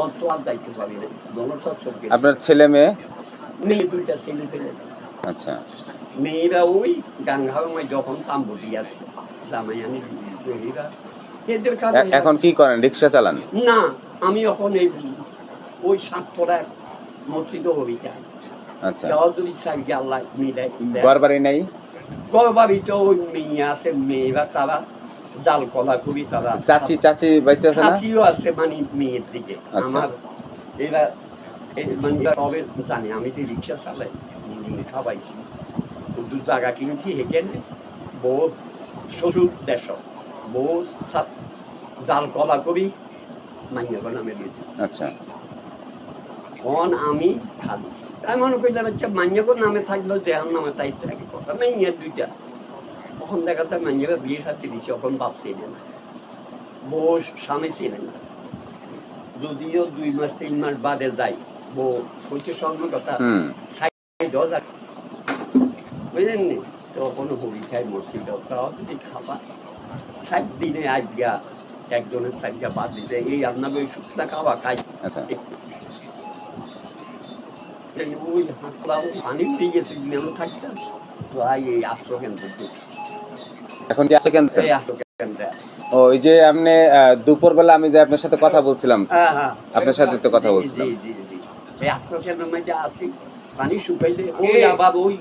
অত আর দায়িত্ব পাবি না দোনোটা চোখ গেছে। আপনার ছেলে মেয়ে? মেয়ে দুইটা ছেলে পেলে। আচ্ছা, মেয়েরা ওই গাঙ্গামায় যখন তাম্বুটি আছে জামাই আমি মেয়েরা এদের কাছে এখন কি করেন? রিক্সা চালান? না, আমি এখন এই ওই সাতটা মসজিদ হবিটা। আচ্ছা, যদি চাই আল্লাহ মিলাই ঘর বাড়ি নাই? ঘর বাড়িতে ওই মেয়ে আছে, মেয়েরা তারা জাল কলা করি তারা। চাচি বাইসে আছে না? চাচিও আছে মানে মেয়ের দিকে। আমার এরা মানে তবে জানি আমি তো রিক্সা চালাই, খাওয়াইছি, দু জায়গা কিনেছি এখানে বউ শ্বশুর দেশ বউ জাল কলা করি মাইয়া নামে দিয়েছি। আচ্ছা, এখন আমি খালি তাই মনে করলাম হচ্ছে মাইয়াগো নামে থাকলো জেহান নামে তাই থাকে কথা মেয়ে দুইটা। তখন দেখা যায় মাইয়ারা বিয়ে সাথে দিচ্ছে, এখন বাপ ছিলেন না, বউ স্বামী ছিলেন না, যদিও 2 মাস 3 মাস বাদে যাই বউ হইতে স্বর্ণ কথা বুঝলেন নি। তখন হবি খাই মসজিদ যদি খাবা 7 দিনে আজগা একজনের সাইডটা বাদ দিতে এই আপনাকে ওই শুকনা খাওয়া খাই। ওই পানি পেয়ে গেছে মেলো থাকতাম তো এই আশ্রকেন্দ্র এখন কি আশ্রকেন্দ্র? ওই যে আপনি দুপুর বেলা আমি যে আপনার সাথে কথা বলছিলাম, আপনার সাথে তো কথা বলছিলাম, এই আশ্রকেন্দ্রের মধ্যে আসি পানি শুকাইলে ওই আবার ওই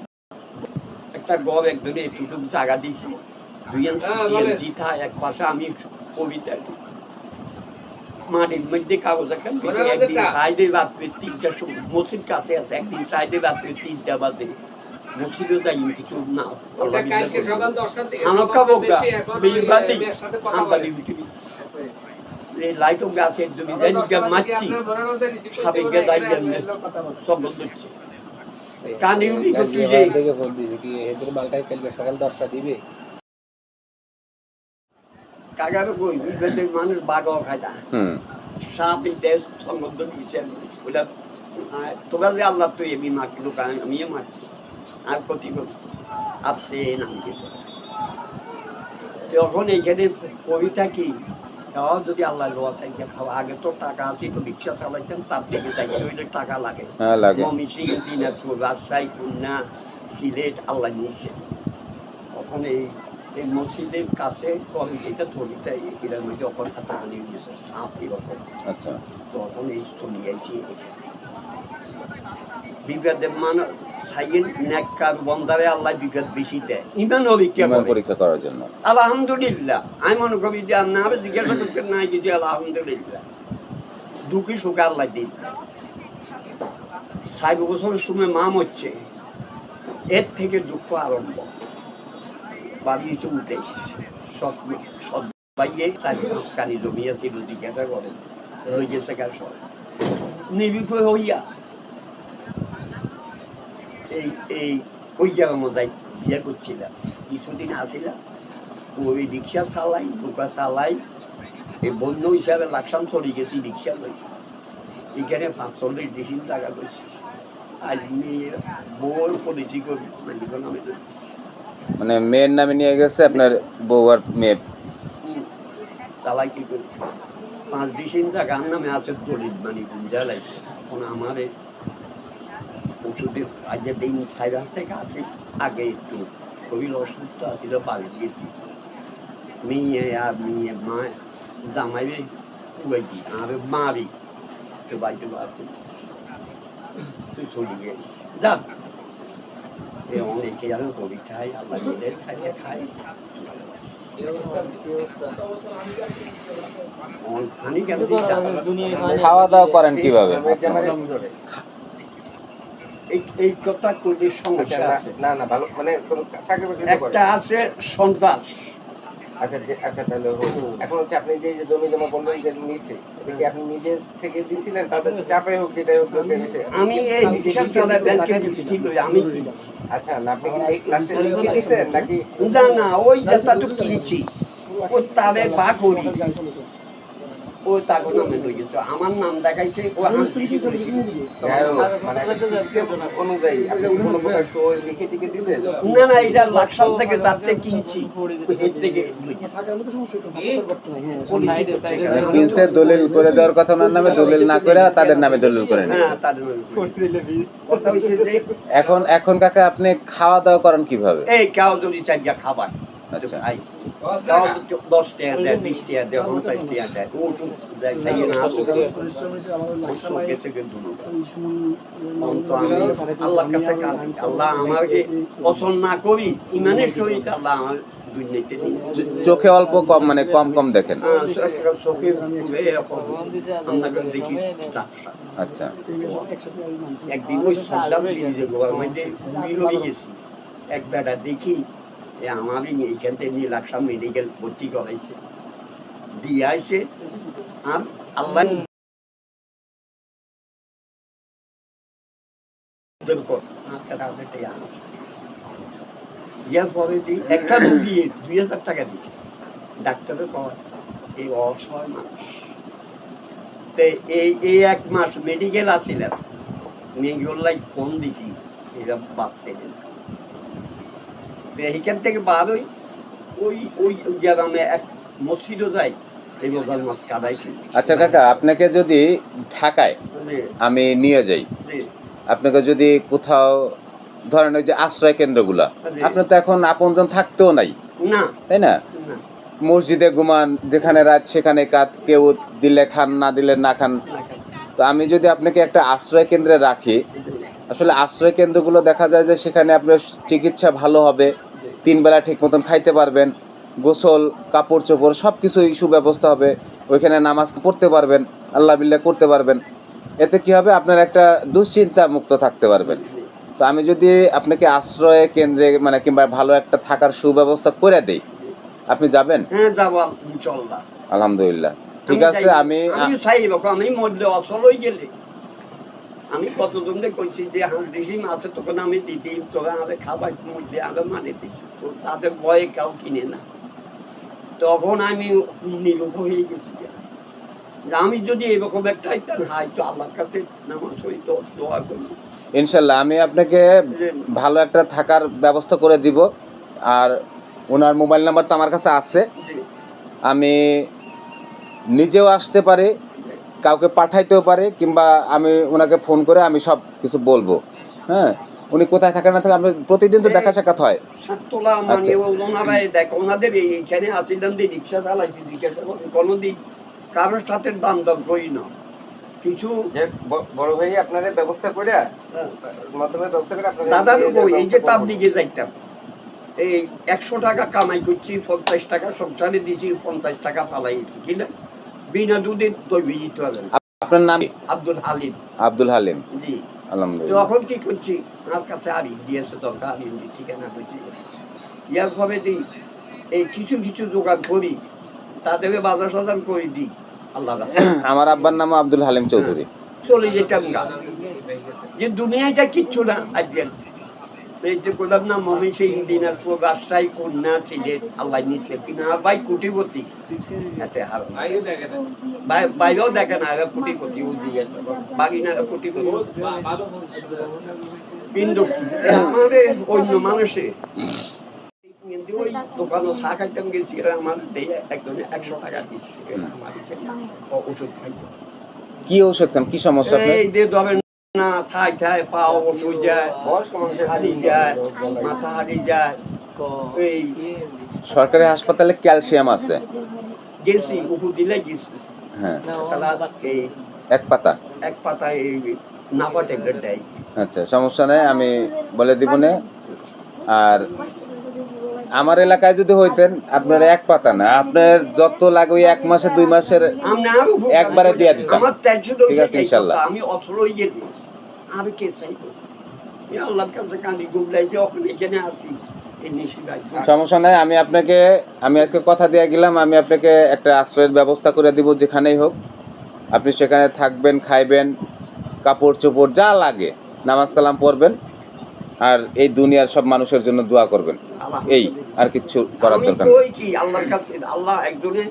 একটা গব একজনে একটুটুকু জায়গা দিয়েছি 2 ইঞ্চি এক পাশে আমি কবিতা মাটির মধ্যে কাগজ একদিন সাইডে রাত্রে 3টা মসজিদ কাছে আছে, একদিন সাইডে রাত্রে 3টা বাজে মসজিদে যাই কিছু না লাইট গাছে মারছি মানুষ বাঘও খায় না সাপ দেশ সংবদ্ধ দিয়েছেন ওটা তোরা যে আল্লাহ তুই এমনি মারছিল কারণ আমিও মারছি আর ক্ষতি করছি আপসে নাম দিয়েছে। যখন এইখানে কবিতা কি যদি আল্লাহ লোয়া চাইতে খাওয়া আগে তো টাকা আছে তো রিক্সা চালাইতেন তার থেকে চাইতে হইলে টাকা লাগে মমিসিং দিনাজপুর রাজশাহী খুলনা সিলেট আল্লাহ নিয়েছে। তখন এই মসজিদের কাছে কলেজটা থলিটা এর মধ্যে যখন একটা পানি দিয়েছে সাপ এরকম। আচ্ছা, তখন এই চলে যাইছি বিপদে মানে সাইয়েন নেককার বন্দারে আল্লাহ বিপদ বেশি দেয় ইমান পরীক্ষা করার জন্য। আলহামদুলিল্লাহ আমি মনে করি যে না জিজ্ঞাসা করতে নাই যে আলহামদুলিল্লাহ দুঃখী সুখে আল্লাহ দিন 60 বছরের সময় মাম হচ্ছে এর থেকে দুঃখ আরম্ভ বাড়িয়েছে উঠে সবাইয়ে 4-5 কানি জমিয়া ছিল জিজ্ঞাসা করেন রয়ে গেছে কার সব নির্বিঘ্ন হইয়া এই ওই জায়গার মধ্যে বিয়ে করছিলাম কিছুদিন আসিলাম ওই রিক্সা চালাই নৌকা চালাই এই বন্য হিসাবে লাকসাম চলে গেছি রিক্সা লই এখানে 45 দিন টাকা করছি আজ মেয়ের বউর পলিসি করি নামে মানে মেয়ের নামে নিয়ে গেছে আপনার বউ আর মেয়ে চালাই কি করি 5 দিন টাকার নামে আছে দলিত মানে বুঝা লাগছে। এখন আমার ওষুধের আজকে দিন 4 থেকে আছে আগে একটু শরীর অসুস্থ আছিল বাড়ি গিয়েছি মেয়ে আর মেয়ে মা জামাইবে উড়াইছি আর মারি তো বাড়িতে বাড়ি তুই চলে গেছি যা অনেকে যেন কবি খাই আল্লাহ খাইয়ে খাই খাওয়া দাওয়া করেন কিভাবে? এই কথা করলে সমস্যা আছে না না ভালো মানে একটা আছে সন্ত্রাস। আচ্ছা আচ্ছা তাহলে এখন হচ্ছে আপনি যে জমি জমা বন্ধন যে নিয়েছে এটা কি আপনি নিজে থেকে দিয়েছিলেন তাদের চাপে হোক যেটাই হোক আমি এই রিকশা চালায় ব্যাংকে দিয়েছি আমি আচ্ছা না আপনি কি এই ক্লাসে লিখে দিয়েছেন নাকি না না ওই যেটা তো কিনেছি ও তারে পা করি ওই তাকে নামে লই গেছে আমার নাম দেখাইছে ও হাসপিটাল অনুযায়ী আপনি কোনো প্রকার সই লিখে টিকে দিবেন না না এটা লাকসাম থেকে যাতে কিনছি এর থেকে কিনছে দলিল করে দেওয়ার কথা ওনার নামে, দলিল না করে তাদের নামে দলিল করে নিয়েছে। হ্যাঁ তাদের নামে কথা হইছে যে এখন কাকা আপনি খাওয়া দাওয়া করেন কিভাবে? এই কাউ যদি চাইয়া খাবার আচ্ছা ভাই কাউ 10 টাকা দেয় 20 টাকা দেয় 50 টাকা দেয় ও তো চাইয়ে না আল্লাহর কাছে কাঁদি আল্লাহ আমাকে পছন্দ না করি ইমানের সহিত আল্লাহ আমার দুনিয়াতে চোখে অল্প কম মানে কম দেখেন। চোখে এরকম আমরা দেখি। আচ্ছা একদিন ওই সন্ধ্যা যে গভর্নমেন্টে গেছি এক বেটা দেখি আমারই এইখান থেকে নিয়ে লাকসাম মেডিকেল ভর্তি করাইছে দিয়ে আইছে আর আল্লাহ ইয়ার পরে একটা রুগী 2000 টাকা দিচ্ছে ডাক্তারের পর এই অসহায় মানুষ তো এই 1 মাস মেডিকেল আসছিলাম মেঘলাই ফোন দিছি এরা বাঁচছিলেন এইখান থেকে বার হই ওই গ্রামে এক মসজিদও যাই এই বোঝার মাছ কাটাইছি। আচ্ছা কাকা আপনাকে যদি ঢাকায় আমি নিয়ে যাই, আপনাকে যদি কোথাও ধরেন ওই যে আশ্রয় কেন্দ্রগুলা, আপনি তো এখন আপনজন থাকতেও নাই না তাই না, মসজিদে ঘুমান যেখানে রাত সেখানে কাত, কেউ দিলে খান না দিলে না খান। তো আমি যদি আপনাকে একটা আশ্রয় কেন্দ্রে রাখি, আসলে আশ্রয় কেন্দ্রগুলো দেখা যায় যে সেখানে আপনার চিকিৎসা ভালো হবে, 3 বেলা ঠিক মতন খাইতে পারবেন, গোসল কাপড় চোপড় সব কিছুই সুব্যবস্থা হবে, ওইখানে নামাজ পড়তে পারবেন, আল্লাহ বিল্লাহ করতে পারবেন। এতে কি হবে আপনার একটা দুশ্চিন্তা মুক্ত থাকতে পারবেন। তো আমি যদি আপনাকে আশ্রয় কেন্দ্রে মানে কিংবা ভালো একটা থাকার সুব্যবস্থা করে দেই, আপনি যাবেন? হ্যাঁ যাব ইনশাআল্লাহ আলহামদুলিল্লাহ ঠিক আছে। আমি চাইব আমি মধ্যে অসল হয়ে গেলে আমি কতজনকে কইছি যে হাঁসডিসিম আছে তখন আমি দিদি তোরা আমাদের খাবার মধ্যে আগে মানে দিচ্ছি তো তাদের ভয়ে কাউ কিনে না, তখন আমি নিরূপ হয়ে গেছি। আমি যদি এরকম একটা হয়তো আল্লাহর কাছে নামাজ হইত দোয়া করি ইনশাল্লাহ আমি আপনাকে ভালো একটা থাকার ব্যবস্থা করে দিব। আর ওনার মোবাইল নাম্বার তো আমার কাছে আছে, আমি নিজেও আসতে পারি, কাউকে পাঠাইতেও পারে, কিংবা আমি ওনাকে ফোন করে আমি সব কিছু বলবো। হ্যাঁ উনি কোথায় থাকেন না থাকে আমি প্রতিদিন তো দেখা সাক্ষাৎ হয়। ওনাদের এইখানে আসিলাম দিয়ে রিক্সা চালাইছি, কোনোদিন কারোর সাথে দাম দর করি না কিছু। বড় ভাই আপনাদের ব্যবস্থা করে দাদা এই যে তার দিকে যাইতাম এই 100 টাকা কামাই করছি, 50 টাকা সংসারে দিচ্ছি, 50 টাকা পালাইছি কিনা বিনা দুধে দই ভিজিতে হবে। আপনার নাম? আব্দুল হালিম। আব্দুল হালিম জি আলহামদুলিল্লাহ। তখন কি করছি আমার কাছে আরি দিয়েছে দরকার ঠিকানা করছি ইয়ার পরে দিই এই কিছু কিছু জোগাড় করি তাদের বাজার সাজার করে দিই আল্লাহ। আমার আব্বার নাম আব্দুল হালিম চৌধুরী। চলে যেতাম গা যে দুনিয়াটা কিচ্ছু না আজকে এই যে করলাম না মমি সেই দিনাজপুর রাজশাহী খুলনা সিলেট আল্লাহ নিচ্ছে কিনা ভাই কোটিপতি বাইরেও দেখে না এরা কোটিপতি বাগিনারা কোটিপতি কিন্তু আমাদের অন্য মানুষে ওই দোকানে চা খাইতাম গেছি আমার দিয়ে একজনে 100 টাকা দিচ্ছে ওষুধ খাইতে। কি ওষুধ খান? কি সমস্যা? এই যে ধরেন না থাই থাই পাও ওষুধ যায়, হারিয়ে যায়, মাথা হারিয়ে যায়। এই সরকারি হাসপাতালে ক্যালসিয়াম আছে, গেছি ওষুধ দিলে গেছি। হ্যাঁ এই এক পাতা এই নাপা ট্যাবলেট দেয়। আচ্ছা সমস্যা নাই, আমি বলে দিব না। আর আমার এলাকায় যদি হইতেন আপনার 1 পাতা না, আপনার যত লাগে ওই 1 মাসে 2 মাসের একবারে দিয়ে দিতাম। ঠিক আছে ইনশাআল্লাহ। আমি অসলই গেছি আর কে চাইবো আল্লাহর কাছে কাঁদি গুবলাই যে ওখানে এখানে আসি সমস্যা নাই। আমি আজকে কথা দিয়ে গেলাম, আমি আপনাকে একটা আশ্রয়ের ব্যবস্থা করে দিব যেখানেই হোক। আপনি সেখানে থাকবেন, খাইবেন, কাপড় চোপড় যা লাগে নামাজ কালাম পড়বেন, আর এই দুনিয়ার সব মানুষের জন্য দোয়া করবেন। এই আর কিছু করার দরকার নেই। আল্লাহর কাছে আল্লাহ একজনের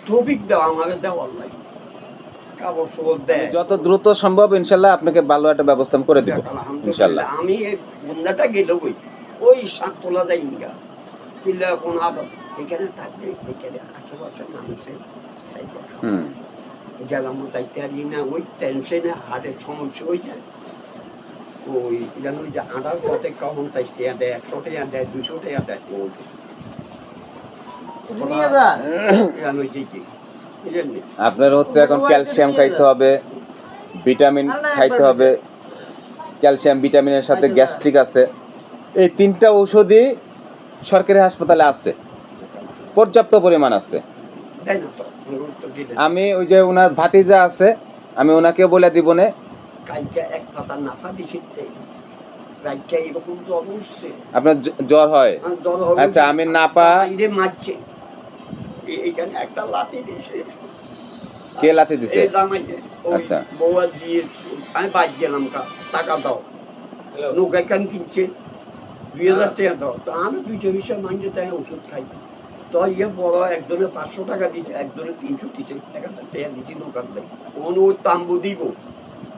তৌফিক দাও আমাকে দাও আল্লাহ। কাপড় চোপড় দেয়। যত দ্রুত সম্ভব ইনশাল্লাহ আপনাকে ভালো একটা ব্যবস্থা আমি করে দেব ইনশাল্লাহ। আমি এই বন্যাটা গেল ওই সাত তোলা যাই না কিল্লা কোন আদত এখানে থাকবে, এখানে আশেপাশের মানুষের গেলাম যাইতে পারি না, ওই টেনশনে হাটের সমস্যা হয়ে যায়। ওই যেন ওই যে আটার পথে কখন 50 টাকা দেয়, 100 টাকা দেয়, 200 টাকা দেয়, আপনার হচ্ছে এখন ক্যালসিয়াম খাইতে হবে, ভিটামিন খাইতে হবে। ক্যালসিয়াম ভিটামিনের সাথে গ্যাস্ট্রিক আছে, এই 3টা ঔষধই সরকারি হাসপাতালে আছে, পর্যাপ্ত পরিমাণ আছে। আমি ওই যে ওনার ভাতিজা আছে, আমি ওনাকে বলে দিব না আপনার জ্বর হয়। আচ্ছা আমি নাপা একটা লাঠি দিছে। কে লাঠি দিছে? আচ্ছা আমি বাদ গেলাম টাকা দাও, নৌকা কেন কিনছে 2000 টাকা দাও, তো আমি 200 মাইন্ডে তাই ওষুধ খাই। তো ইয়ে বড় একজনে 500 টাকা দিচ্ছে, একজনে 300 দিচ্ছে, 1000 টাকা দিচ্ছি নৌকার দেয়, কোনো তাম্বু দিব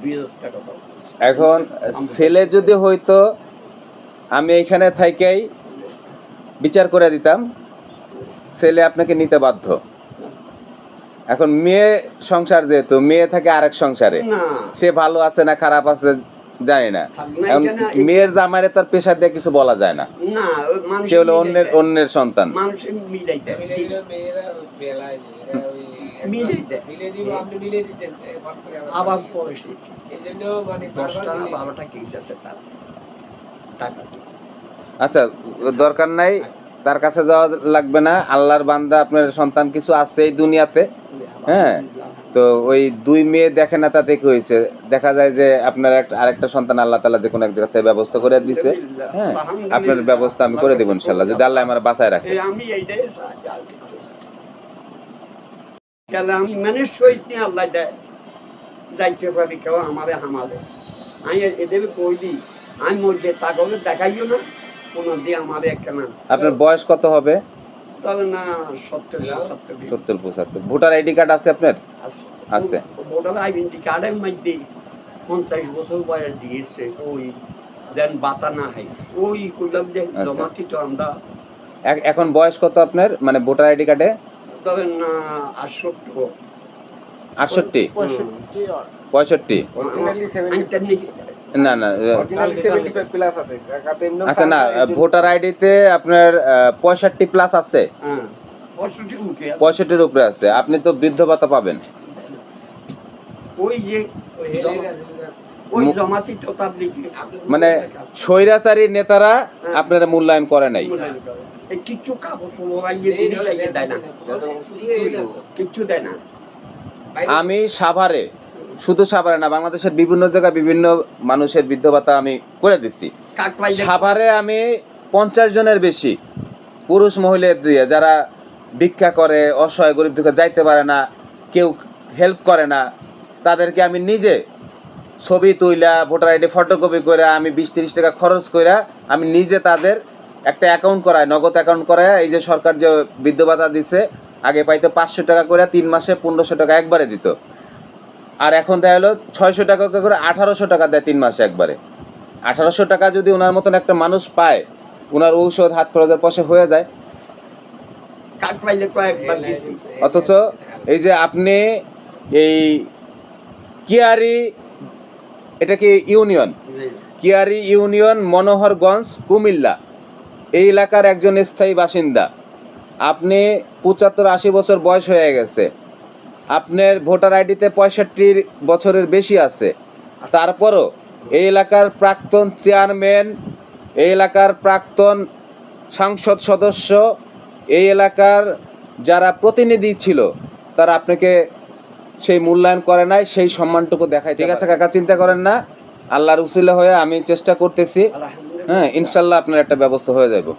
2000 টাকা দাও। এখন ছেলে যদি হইতো আমি এখানে থাইকেই বিচার করে দিতাম, ছেলে আপনাকে নিতে বাধ্য। এখন মেয়ে সংসার, যেহেতু মেয়ে থাকে আরেক সংসারে, সে ভালো আছে না খারাপ আছে জানি না। এখন মেয়ের জামাইরে তার প্রেশার দিয়ে কিছু বলা যায় না, সে হলো অন্যের সন্তান। আচ্ছা দরকার নাই, তার কাছে যাওয়া লাগবে না। আল্লাহর বান্দা আপনার সন্তান কিছু আছে এই দুনিয়াতে, হ্যাঁ। তো ওই 2 মেয়ে দেখে না তাতে কি হয়েছে, দেখা যায় যে আপনার আরেকটা সন্তান আল্লাহ তাআলা যে কোনো এক জায়গা থেকে ব্যবস্থা করে দিছে। হ্যাঁ আপনার ব্যবস্থা আমি করে দেব ইনশাআল্লাহ, যদি আল্লাহ আমার বাঁচায় রাখে। আমি এইটাই চাই, আমি মানে শহীদ নিয়ে আল্লাহ দেয় যাইতে পারি কেউ আমারে হামালে। আমি এদের কই দিই, আমি মসজিদ তাকে দেখাইও না কোনো দিয়ে আমারে একটা না। আপনার বয়স কত হবে? তবে না 70-75। ভোটার আইডি কার্ড আছে আপনার? আছে। ভোটার আইডেন্টি কার্ডের মধ্যে 50 বছর বয়স দিয়েছে, ওই যেন বাতা না হয় ওই কইলাম যে জমাটি তো আমরা। এখন বয়স কত আপনার, মানে ভোটার আইডি কার্ডে? তবে না 68 65 না না আচ্ছা না, ভোটার আইডিতে আপনার 65+ আছে, 65-র উপরে আছে। আপনি তো বৃদ্ধ ভাতা পাবেন। মানে স্বৈরাচারী নেতারা আপনারা মূল্যায়ন করে নাই। আমি সাভারে, শুধু সাভারে না, বাংলাদেশের বিভিন্ন জায়গায় বিভিন্ন মানুষের বৃদ্ধ ভাতা আমি করে দিচ্ছি। সাভারে আমি 50 জনের বেশি পুরুষ মহিলা দিয়ে, যারা ভিক্ষা করে, অসহায় গরিব দুঃখে যাইতে পারে না, কেউ হেল্প করে না, তাদেরকে আমি নিজে ছবি তুইলা ভোটার আইডি ফটোকপি করে আমি 20-30 টাকা খরচ করে আমি নিজে তাদের একটা অ্যাকাউন্ট করাই, নগদ অ্যাকাউন্ট করাই। এই যে সরকার যে বৃদ্ধ ভাতা দিছে, আগে পাইতো 500 টাকা করে 3 মাসে 1500 টাকা একবারে দিত, আর এখন দেয় হলো 600 টাকা করে 1800 টাকা দেয় 3 মাসে একবারে। 1800 টাকা যদি ওনার মতন একটা মানুষ পায়, ওনার ঔষধ হাত খরচের পাশে হয়ে যায়। অথচ এই যে আপনি এই কিয়ারি, এটা কি ইউনিয়ন, কিয়ারি ইউনিয়ন, মনোহরগঞ্জ, কুমিল্লা, এই এলাকার একজন স্থায়ী বাসিন্দা। আপনি 75-80 বছর বয়স হয়ে গেছে, আপনার ভোটার আইডিতে 65 বছরের বেশি আছে, তারপরও এই এলাকার প্রাক্তন চেয়ারম্যান, এই এলাকার প্রাক্তন সংসদ সদস্য, এই এলাকার যারা প্রতিনিধি ছিল, তারা আপনাকে সেই মূল্যায়ন করে নাই, সেই সম্মানটুকু দেখায়। ঠিক আছে কাকা, চিন্তা করেন না, আল্লাহর উসিলা হয়ে আমি চেষ্টা করতেছি, হ্যাঁ ইনশাল্লাহ আপনার একটা ব্যবস্থা হয়ে যাবে।